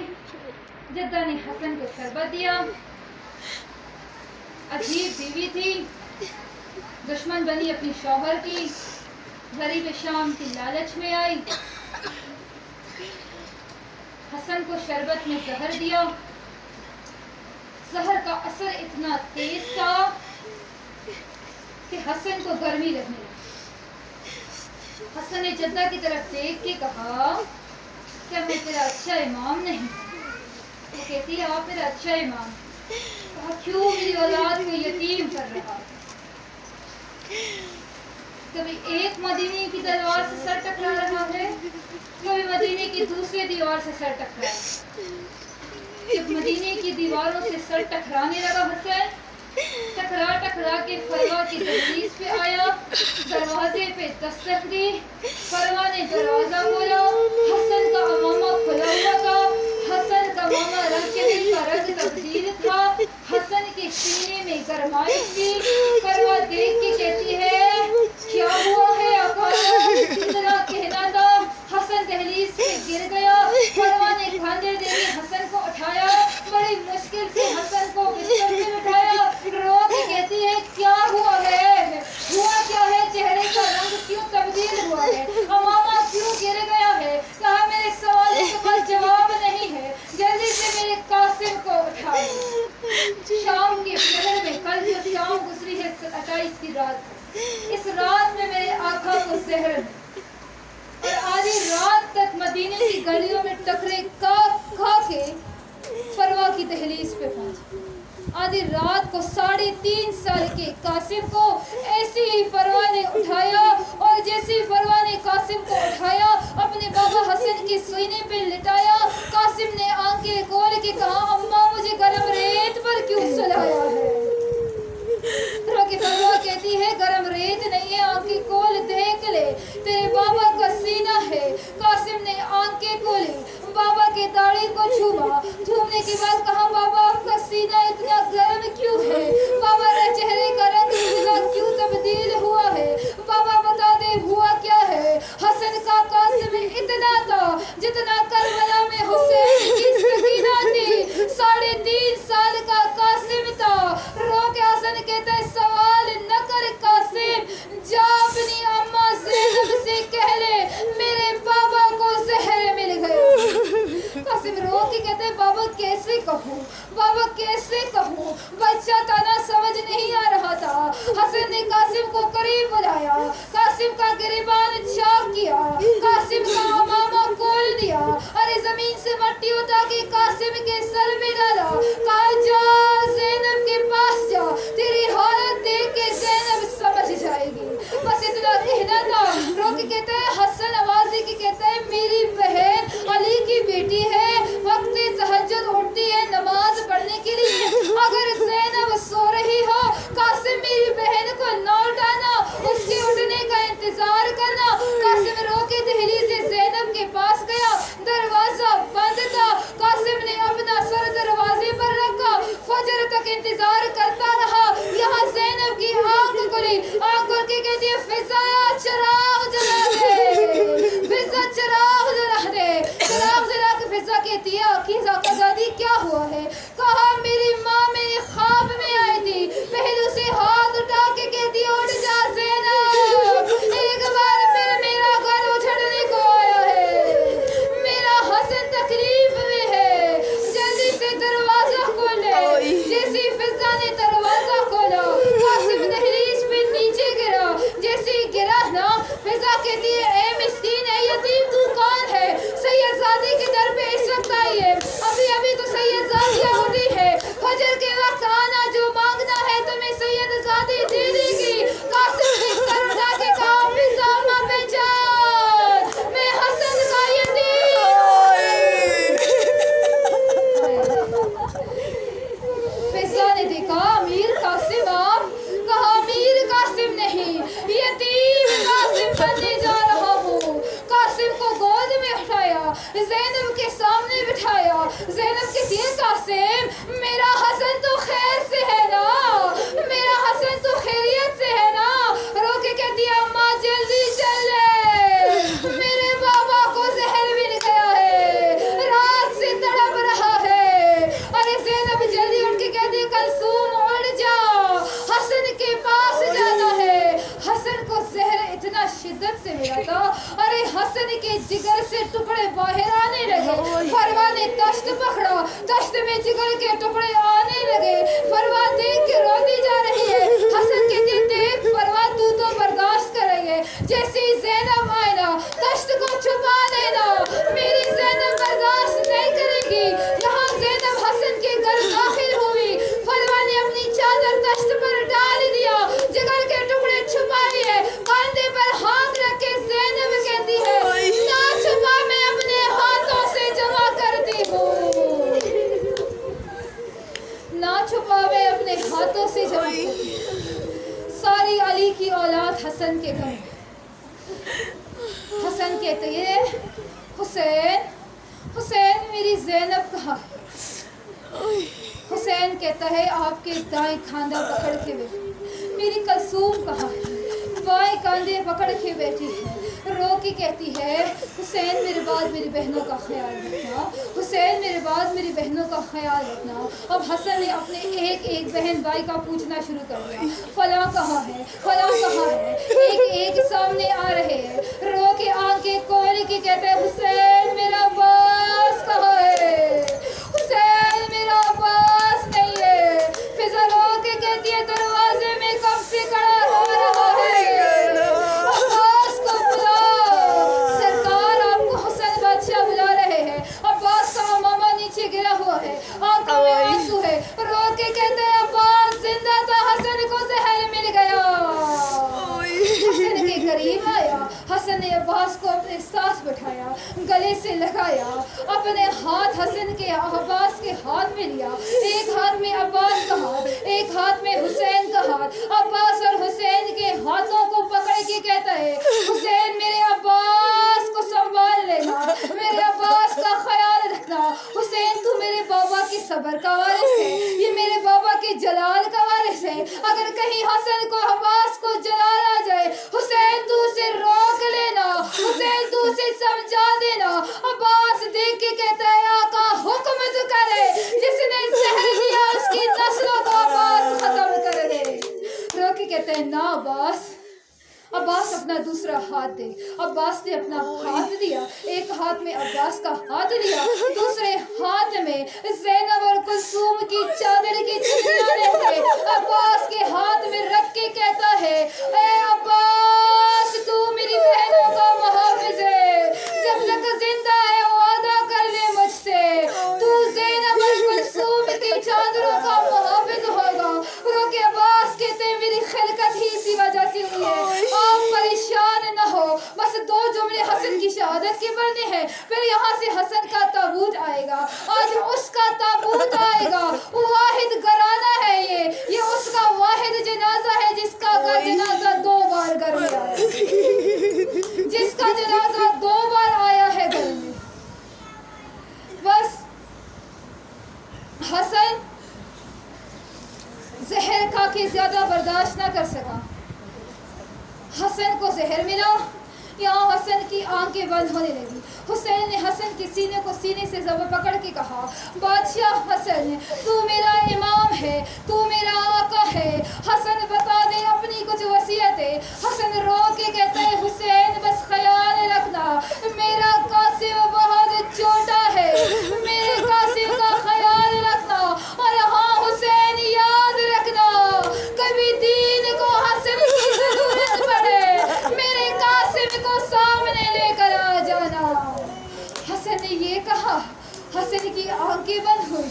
جدہ نے حسن کو شربت دیا. عجیب بیوی تھی، دشمن بنی اپنی شوہر کی، غریب شام کی لالچ میں آئی. حسن کو شربت میں زہر دیا. زہر کا اثر اتنا تیز تھا کہ حسن کو گرمی لگنے لگی. حسن نے جدہ کی طرف دیکھ کے کہا کیا میں تیرا اچھا امام نہیں؟ وہ کہتی ہے آپ میرا اچھا امام. کہا کیوں میری اولاد کو یتیم کر رہا؟ کبھی ایک مدینے کی تلوار سے سر ٹکرا رہا ہے، کبھی مدینے کی دوسری دیوار سے سر ٹکرا ہے. جب مدینے کی دیواروں سے سر ٹکرانے لگا حسن ٹکرا ٹکرا کے فروا کی دہلیز پہ آیا. دروازے پہ دستک دی، فروا نے دروازہ کھولا. حسن کا امامہ کھلا ہوا تھا. حسن کا امامہ رنگ کے دل کا رنگ تبدیل تھا. حسن کے سینے میں گرمائش تھی. فروا دیکھ کے کہتی ہے کیا ہوا ہے آقا؟ اتنا کہنا تھا. حسن دہلیز پہ گر گیا. فروا نے کھاندے دے کے حسن کو اٹھایا، بڑی مشکل 28 کی رات، اس رات میں میرے آقا کو زہر اور آدھی رات تک مدینے کی گلیوں میں ٹکرے کھا کے فروا کی دہلیز پہ پہنچے. آدھی رات کو 3.5 سال کے قاسم کو ایسی ہی فروا نے اٹھایا، اور جیسی فروا نے قاسم کو اٹھایا اپنے بابا حسن کے سینے پہ لٹایا. قاسم نے آنکھیں کھول کے کہا اماں مجھے گرم ریت پر کیوں سلایا ہے؟ روکی فروا کہتی ہے گرم ریت نہیں ہے، آنکھیں کھول دیکھ لے تیرے بابا کا سینہ ہے. قاسم نے آنکھیں کھولی، بابا کے داڑھی کو چھوما، چھومنے کے بعد کہا بابا آپ کا سینہ اتنا گرم کیوں ہے؟ بابا کے چہرے کا رنگ اتنا کیوں تبدیل ہوا ہے؟ بابا بتا دے ہوا کیا ہے؟ حسن کا قاسم اتنا تھا جتنا کربلا میں حسین کی سکینہ تھی. 3.5 سال کا قاسم تھا. رو کے حسن کہتا ہے سوال نہ کر قاسم، جا اپنی اماں زینب سے کہہ لے میرے بابا کو زہر مل گیا. قاسم رو کے کہتے ہیں بابا کیسے کہوں، بابا کیسے کہوں؟ بچہ تھا نا، سمجھ نہیں آ رہا تھا. حسن نے قاسم کو قریب بلایا، قاسم کا گریبان چاک کیا، قاسم کا امامہ کھول دیا، ارے زمین سے مٹی اٹھا کے قاسم کے سر میں ڈالا. کہا جا زینب کے پاس جا، تیری حالت دیکھ کے زینب سمجھ جائے گی. بس اتنا کہنا تھا. رو کے کہتا ہے حسن آواز دے کے کہتا ہے میری بہن علی کی بیٹی ہے، وقت تہجد اٹھتی ہے نماز پڑھنے کے لیے. اگر زینب سو رہی ہو قاسم میری بہن کو نہ اٹھانا، اس کے اٹھنے کا انتظار کرنا. قاسم رو کے دہلیز سے زینب کے پاس گیا، دروازہ بند تھا. قاسم نے اپنا سر دروازے پر رکھا، فجر تک انتظار کرتا رہا. یہاں زینب کی آنکھ کھلی، آنکھ کھول کے کہتی ہے فضا چراغ جلا دے، فضا چراغ جلا دے. چراغ جلا کے فضا کہتی ہے عقیزہ کا دادی کیا ہوا ہے؟ کہا میری ماں میرے خواب میں آئی تھی، پہلو سے ہاتھ اٹھا کے کہتی اٹھ جا زینب، ایک بار پھر میرا گھر اجھڑنے کو آیا ہے، میرا حسن تکلیف میں ہے، جلدی سے دروازہ کھولے. جیسی فضا نے دروازہ کھولا قاسم دہلیز پہ نیچے گرا. جیسے گرا نا فضا کہتی ہے اے مسکین اے یتیم تو کون ہے؟ سید زادی کے در پہ اس وقت آئی ہے، ابھی تو سید زادیہ ہوتی ہے، فجر کے وقت آنا، جو مانگنا ہے تمہیں سید زادی دے دے گی. قاسم نے سر اٹھا کے کہا فضا ماں پہچان، میں حسن کا یتیم. فضا نے دیکھا امیر قاسم آپ، کہا امیر قاسم نہیں، یتیم قاسم بننے جا رہا ہوں. قاسم کو گود میں اٹھایا، زینب کے سامنے بٹھایا. زینب کہتی ہے قاسم میرا حسن تو خیر سے ہے نا، میرا حسن تو خیریت سے ہے نا. رو کے کہتی ہے اماں جلدی چلے، میرے بابا کو زہر مل گیا ہے، رات سے تڑپ رہا ہے. ارے زینب جلدی اٹھ کے کہتی ہے کلثوم اٹھ جا، حسن کے پاس جانا ہے. حسن کو زہر اتنا شدت سے ملا تھا، ارے حسن کے جگر سے ٹکڑے باہر آنے لگے. فروا نے تشت پکڑا، تشت میں جگر کے ٹکڑے آنے لگے. فروا دیکھ کے روتی جا رہی ہے. حسن کہتے دیکھ فروا تو برداشت کرے گے، جیسے زینب آئے نا تشت کو چھپا دینا، میری زینب برداشت نہیں کرے گی. یہاں زینب حسن کے گھر داخل ہوئی. فروا نے اپنی چادر تشت پر ڈال دیا، جگر کے ٹکڑے چھپائے، کاندھے پر ہاتھ رکھ کے زینب کہتی ہے نہ چھپا میں اپنے ہاتھوں سے جمع کرتی ہوں، نہ چھپا میں اپنے ہاتھوں سے جمع کرتی ہوں. ساری علی کی اولاد حسن کے گھر. حسن کہتے ہیں حسین حسین میری زینب کہاں ہے؟ حسین کہتا ہے آپ کے دائیں کھاندا پکڑ کے بیٹھی، میری کلثوم کہاں ہے؟ بائیں کاندھے پکڑ کے بیٹھی ہے. رو کے کہتی ہے حسین میرے بعد میری بہنوں کا خیال رکھنا، حسین میرے بعد میری بہنوں کا خیال رکھنا. اب حسن نے اپنے ایک ایک بہن بھائی کا پوچھنا شروع کر دیا، فلاں کہاں ہے، فلاں کہاں ہے. ایک ایک سامنے آ رہے ہیں. رو کے آنکھیں کھول کے کہتے ہیں حسین میرا باس کہاں ہے، حسین میرا باس نہیں ہے. فضا رو کے کہتی ہے دروازے میں کب سے ہاتھ حسن کے عباس کے ہاتھ میں لیا، ایک ہاتھ میں عباس کا ہاتھ، ایک ہاتھ میں حسین کا ہاتھ، عباس اور حسین کے ہاتھوں کو پکڑ کے کہتا ہے حسین میرے عباس کو سنبھال لینا، میرے عباس کا خیال رکھنا، حسین تو میرے بابا کے صبر کا وارث ہے، یہ میرے بابا کے جلال کا وارث ہے، اگر کہیں حسن کو عباس کو جلال آ جائے حسین تو اسے روک لینا، حسین تو اسے سمجھا دینا۔ عباس دیکھ کے کہتا ہے آقا حکم تو کرے، جس نے زہر دیا اس کی نسلوں کو عباس ختم کر دے۔ رو کے کہتے ہیں نہ عباس، عباس اپنا دوسرا ہاتھ دے۔ عباس نے اپنا ہاتھ دیا، ایک ہاتھ میں عباس کا ہاتھ لیا، دوسرے ہاتھ میں زینب اور کلثوم کی چادر کی چٹیاں تھے، عباس کے ہاتھ میں رکھ کے کہتا ہے اے عباس تو میری بہنوں کا محافظ ہے، جب تک زندہ ہے وعدہ کر لے مجھ سے تو زینب اور کلثوم کی چادروں کا محافظ ہوگا۔ رو کے عباس کہتے ہیں میری خلقت ہی اسی وجہ سے ہوئی ہے، آپ پریشان نہ ہو، بس 2 جملے حسن کی شہادت کے پڑھنے ہیں، پھر یہاں سے حسن کا تابوت آئے گا، آج اس کا تابوت آئے گا، واحد گھرانہ ہے یہ اس کا واحد جنازہ ہے جس کا جنازہ 2 بار گھر میں آیا، جس کا جنازہ 2 بار آیا ہے گھر میں۔ بس حسن زہر کھا کے زیادہ برداشت نہ کر سکا، حسن کو زہر ملا، یہاں حسن کی آنکھیں بند ہونے لگی۔ حسین نے حسن کے سینے کو سینے سے زبر پکڑ کے کہا بادشاہ حسن تو میرا امام ہے، تو میرا آقا ہے، حسن بتا دے اپنی کچھ وصیتیں۔ حسن رو کے کہتا ہے حسین بس خیال رکھنا میرا قاسم بہت چھوٹا ہے، میرے قاسم کا خیال رکھنا، اور ہاں حسین یاد رکھنا کبھی دین کو حسن کی ضرورت پڑے میرے قاسم کو سامنے لے کر آ جانا۔ حسن نے یہ کہا، حسن کی آنکھیں بند ہوئی۔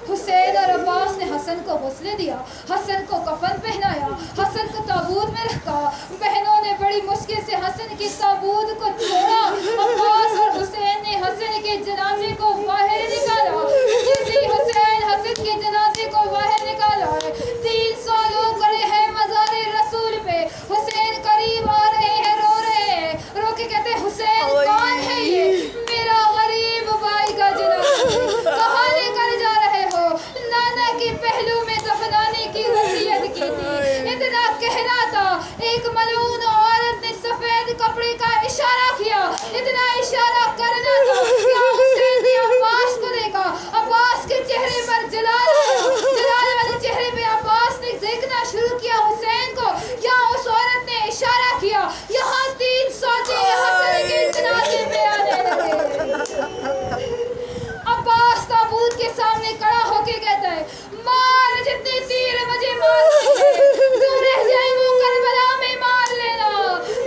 حسین اور عباس نے حسن کو غسل دیا، حسن کو کفن پہنایا، حسن کو تابوت میں رکھا، بہنوں نے بڑی مشکل سے حسن کے تابوت کو چھوڑا، عباس اور حسین نے حسن کے جنازے کو باہر نکالا۔ جیسے حسین حسن کے جنازے کو باہر نکالا ہے 300 لوگ کھڑے ہیں مزار رسول پہ، حسین قریب آ رہے ہیں، رو رہے ہیں، رو کے کہتے ہیں حسین کون ہے یہ؟ میرا غریب بھائی کا جنازہ، کہاں لے کر جا رہے ہو؟ نانا کے پہلو میں دفنانے کی وصیت کی تھی، اتنا کہنا تھا، ایک ملعون عورت نے سفید کپڑے کا اشارہ کیا، اتنا اشارہ کرنا تھا کہ حسین نے عباس کو دیکھا، عباس کے چہرے پر جلال آیا، جلال والے چہرے پہ عباس نے دیکھنا شروع کیا حسین کو، یہاں اس عورت نے اشارہ کیا، یہاں 300 حسن کے جنازے میں آنے لگے۔ عباس تابوت کے سامنے کھڑا ہو کے کہتا ہے مار جتنے تیر مجھے مار سکے، جو رہ جائے وہ کربلا میں مار لینا،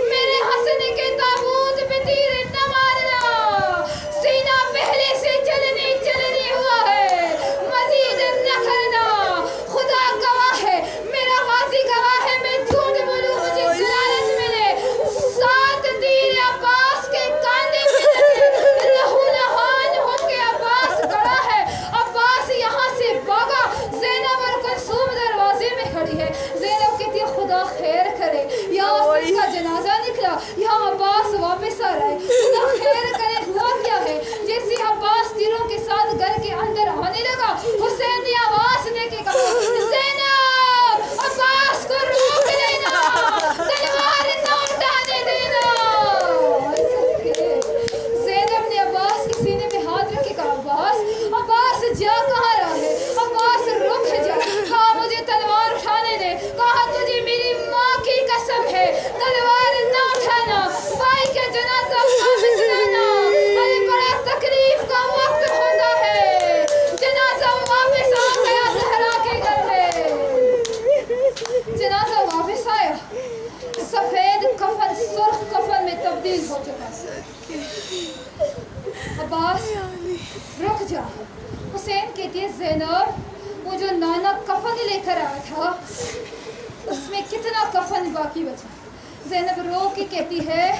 میرے حسن کے تابوت پہ تیر نہ مارنا، سینہ پہلے سے چلنے ہوا ہے، مزید نہ کرنا، خدا گواہ ہے، میرا غازی گواہ ہے، میں جھوٹ بولوں مجھے ضلالت ملے۔ 7 تیر عباس کے کاندھے پہ لگے، لہو لہان ہو کے عباس کھڑا ہے، عباس یہاں سے بھاگا، زینب اور کلثوم دروازے میں کھڑی ہے، زینب کہتی ہے خدا خیر کرے، یہاں حسن کا جنازہ نکلا، یہاں عباس واپس آ رہا ہے، خدا خیر کرے، ہوا کیا ہے؟ جیسے عباس تیروں کے ساتھ گھر کے اندر آنے لگا، حسین نے آواز دے کے کہا زینب عباس کو روک لینا، تلوار نہ اٹھانے دینا۔ زینب نے عباس کے سینے پہ ہاتھ رکھ کے کہا عباس جا کہاں رہا ہے؟ عباس رک جا، کہا مجھے تلوار اٹھانے دے، کہا تجھے میری ماں کی قسم ہے تلوار نہ اٹھانا، بھائی کا جنازہ واپس لانا، ارے بڑا تکلیف کا وقت ہوتا ہے۔ جنازہ واپس آ گیا زہرا کے گھر میں، جنازہ واپس آیا، سفید کفن سرخ کفن میں تبدیل ہو چکا۔ عباس رک جا، حسین کہتی ہے زینب وہ جو نانا کفن لے کر آیا تھا اس میں کتنا کفن باقی بچا؟ زینب رو کے کہتی ہے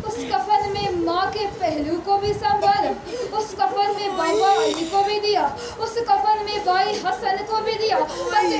اس کفن میں ماں کے پہلو کو بھی سنبھالا، اس کفن میں بابا علی کو بھی دیا، اس کفن میں بھائی حسن کو بھی دیا، بس